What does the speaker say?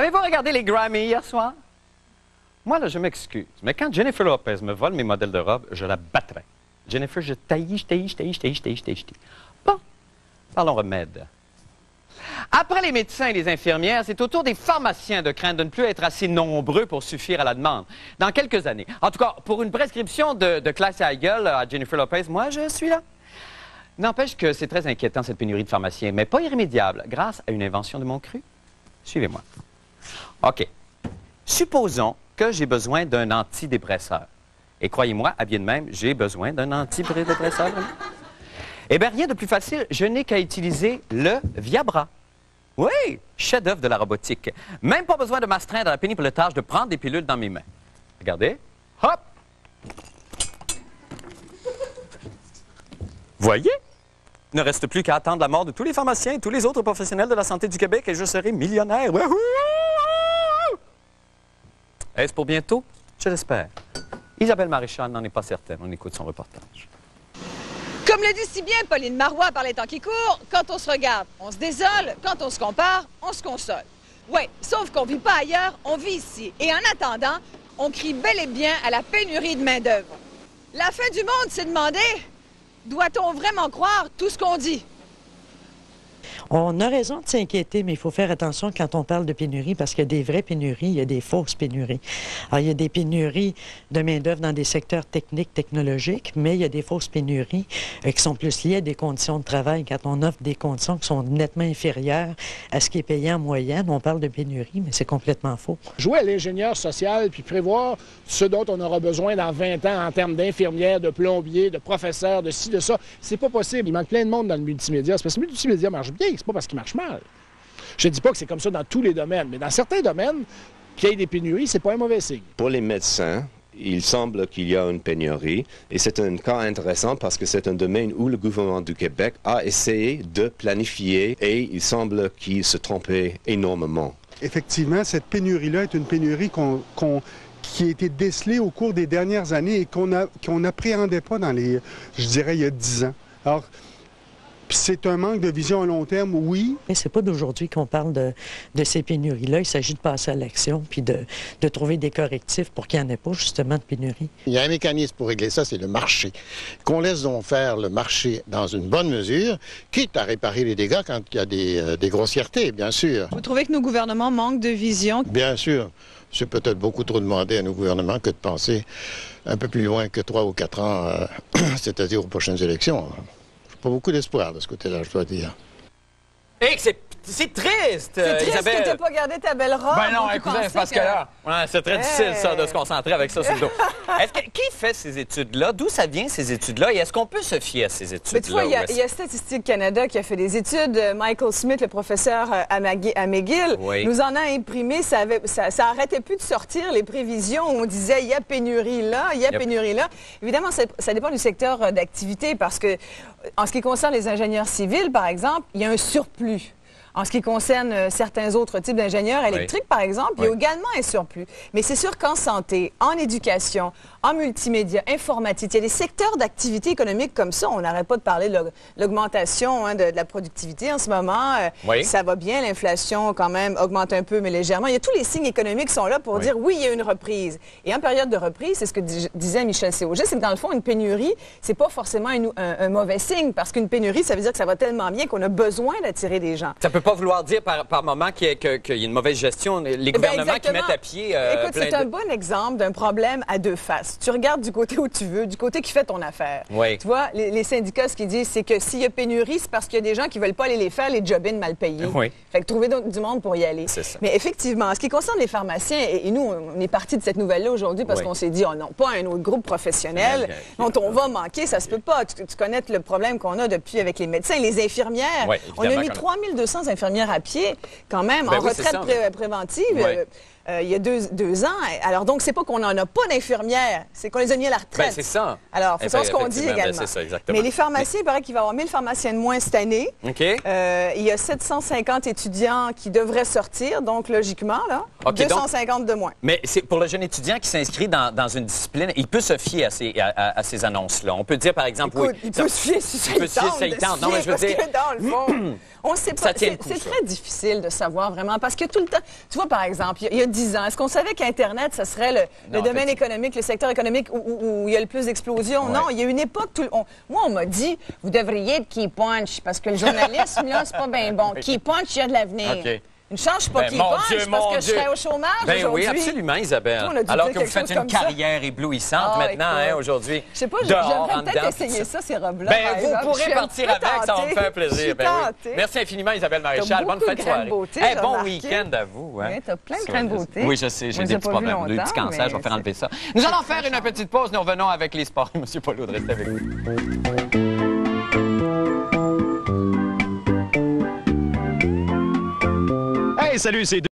Avez-vous regardé les Grammy hier soir? Moi, là, je m'excuse, mais quand Jennifer Lopez me vole mes modèles de robe, je la battrai. Jennifer, je taillis. Bon, parlons remède. Après les médecins et les infirmières, c'est au tour des pharmaciens de craindre de ne plus être assez nombreux pour suffire à la demande. Dans quelques années. En tout cas, pour une prescription de Class Eagle à Jennifer Lopez, moi, je suis là. N'empêche que c'est très inquiétant, cette pénurie de pharmaciens, mais pas irrémédiable, grâce à une invention de mon cru. Suivez-moi. OK. Supposons que j'ai besoin d'un antidépresseur. Et croyez-moi, à bien de même, j'ai besoin d'un antidépresseur. Eh bien, rien de plus facile, je n'ai qu'à utiliser le Viabra. Oui, chef-d'œuvre de la robotique. Même pas besoin de m'astreindre à la pénible tâche de prendre des pilules dans mes mains. Regardez. Hop! Voyez? Il ne reste plus qu'à attendre la mort de tous les pharmaciens et tous les autres professionnels de la santé du Québec et je serai millionnaire. Wouhou! Est-ce pour bientôt? Je l'espère. Isabelle Maréchal n'en est pas certaine. On écoute son reportage. Comme le dit si bien Pauline Marois par les temps qui courent, quand on se regarde, on se désole, quand on se compare, on se console. Oui, sauf qu'on ne vit pas ailleurs, on vit ici. Et en attendant, on crie bel et bien à la pénurie de main-d'œuvre. La fin du monde s'est demandé, doit-on vraiment croire tout ce qu'on dit? On a raison de s'inquiéter, mais il faut faire attention quand on parle de pénurie parce qu'il y a des vraies pénuries, il y a des fausses pénuries. Alors, il y a des pénuries de main-d'œuvre dans des secteurs techniques, technologiques, mais il y a des fausses pénuries qui sont plus liées à des conditions de travail. Quand on offre des conditions qui sont nettement inférieures à ce qui est payé en moyenne, on parle de pénurie, mais c'est complètement faux. Jouer à l'ingénieur social puis prévoir ce dont on aura besoin dans 20 ans en termes d'infirmières, de plombiers, de professeurs, de ci, de ça, c'est pas possible. Il manque plein de monde dans le multimédia. C'est parce que le multimédia marche bien. C'est pas parce qu'il marche mal. Je ne dis pas que c'est comme ça dans tous les domaines, mais dans certains domaines, qu'il y ait des pénuries, c'est pas un mauvais signe. Pour les médecins, il semble qu'il y a une pénurie et c'est un cas intéressant parce que c'est un domaine où le gouvernement du Québec a essayé de planifier et il semble qu'il se trompait énormément. Effectivement, cette pénurie-là est une pénurie qui a été décelée au cours des dernières années et qu'on n'appréhendait pas dans les, je dirais, il y a 10 ans. Alors, c'est un manque de vision à long terme, oui. Et c'est pas d'aujourd'hui qu'on parle de ces pénuries-là. Il s'agit de passer à l'action puis de trouver des correctifs pour qu'il n'y en ait pas, justement, de pénurie. Il y a un mécanisme pour régler ça, c'est le marché. Qu'on laisse donc faire le marché dans une bonne mesure, quitte à réparer les dégâts quand il y a des grossièretés, bien sûr. Vous trouvez que nos gouvernements manquent de vision? Bien sûr. C'est peut-être beaucoup trop demandé à nos gouvernements que de penser un peu plus loin que 3 ou 4 ans, c'est-à-dire aux prochaines élections. Pas beaucoup d'espoir de ce côté-là, je dois dire. Hé, c'est triste, C'est triste Isabelle. que t'aies pas gardé ta belle robe. Ben non, écoutez, parce que là... Ouais, c'est très difficile, ça, de se concentrer avec ça sur le dos. Qui fait ces études-là? D'où ça vient, ces études-là? Et est-ce qu'on peut se fier à ces études-là? Mais tu vois, il y a Statistique Canada qui a fait des études. Michael Smith, le professeur à McGill, nous en a imprimé. Ça arrêtait plus de sortir les prévisions où on disait il y a pénurie là, il y a pénurie là. Évidemment, ça dépend du secteur d'activité parce que, en ce qui concerne les ingénieurs civils, par exemple, il y a un surplus. En ce qui concerne certains autres types d'ingénieurs électriques, par exemple, il y a également un surplus. Mais c'est sûr qu'en santé, en éducation, en multimédia, informatique, il y a des secteurs d'activité économique comme ça. On n'arrête pas de parler de l'augmentation de la productivité en ce moment. Ça va bien, l'inflation quand même augmente un peu, mais légèrement. Il y a tous les signes économiques qui sont là pour dire oui, il y a une reprise. Et en période de reprise, c'est ce que disait Michel Séauger, c'est que dans le fond, une pénurie, c'est pas forcément un mauvais signe, parce qu'une pénurie, ça veut dire que ça va tellement bien qu'on a besoin d'attirer des gens. Ça peut pas vouloir dire par moment qu'il y a une mauvaise gestion. Les gouvernements qui mettent à pied... Écoute, c'est un bon exemple d'un problème à deux faces. Tu regardes du côté où tu veux, du côté qui fait ton affaire. Tu vois, les syndicats, ce qu'ils disent, c'est que s'il y a pénurie, c'est parce qu'il y a des gens qui veulent pas aller les faire, les job-ins mal payés. Fait que trouver du monde pour y aller. Mais effectivement, en ce qui concerne les pharmaciens, et nous, on est partis de cette nouvelle-là aujourd'hui parce qu'on s'est dit, oh non, pas un autre groupe professionnel dont on va manquer, ça se peut pas. Tu connais le problème qu'on a depuis avec les médecins, les infirmières. On a mis 3200 infirmières à pied, quand même, en retraite préventive. il y a deux ans. Alors, donc, c'est pas qu'on n'en a pas d'infirmières, c'est qu'on les a mis à la retraite. Ben, c'est ça. Alors, il faut savoir ce qu'on dit également. C'est ça, exactement. Mais les pharmaciens, il paraît qu'il va y avoir 1000 pharmaciens de moins cette année. OK. Il y a 750 étudiants qui devraient sortir, donc logiquement, là, OK, 250 de moins. Mais c'est pour le jeune étudiant qui s'inscrit dans une discipline, il peut se fier à ces annonces-là. On peut dire, par exemple, Écoute, il peut se fier si ça il tente. Non, mais je veux dire... Parce que dans le fond, on sait pas. C'est très difficile de savoir vraiment, parce que tout le temps... Tu vois, par exemple, il y a 10 ans, est-ce qu'on savait qu'Internet, ce serait le domaine économique, le secteur économique où il y a le plus d'explosion? Ouais. Non, il y a une époque... Moi, on m'a dit, vous devriez être Key Punch, parce que le journalisme, là, c'est pas bien bon. Okay. Key Punch, il y a de l'avenir. Okay. Une chance, je suis pas Key Punch, parce que je serais au chômage aujourd'hui. Oui, absolument, Isabelle. Alors que vous faites une carrière éblouissante maintenant, aujourd'hui. Je sais pas, j'aimerais peut-être essayer ça, ces robes-là. Vous pourrez partir avec, ça va me faire plaisir. Merci infiniment, Isabelle Maréchal. Bonne fin de soirée. Bon week-end à vous. Oui, t'as plein de crèmes beauté. Oui, je sais, j'ai des petits problèmes. Des petits cancers, je vais faire enlever ça. Nous allons faire une petite pause. Nous revenons avec les sports. Monsieur Paul, restez avec nous. Hey, salut, c'est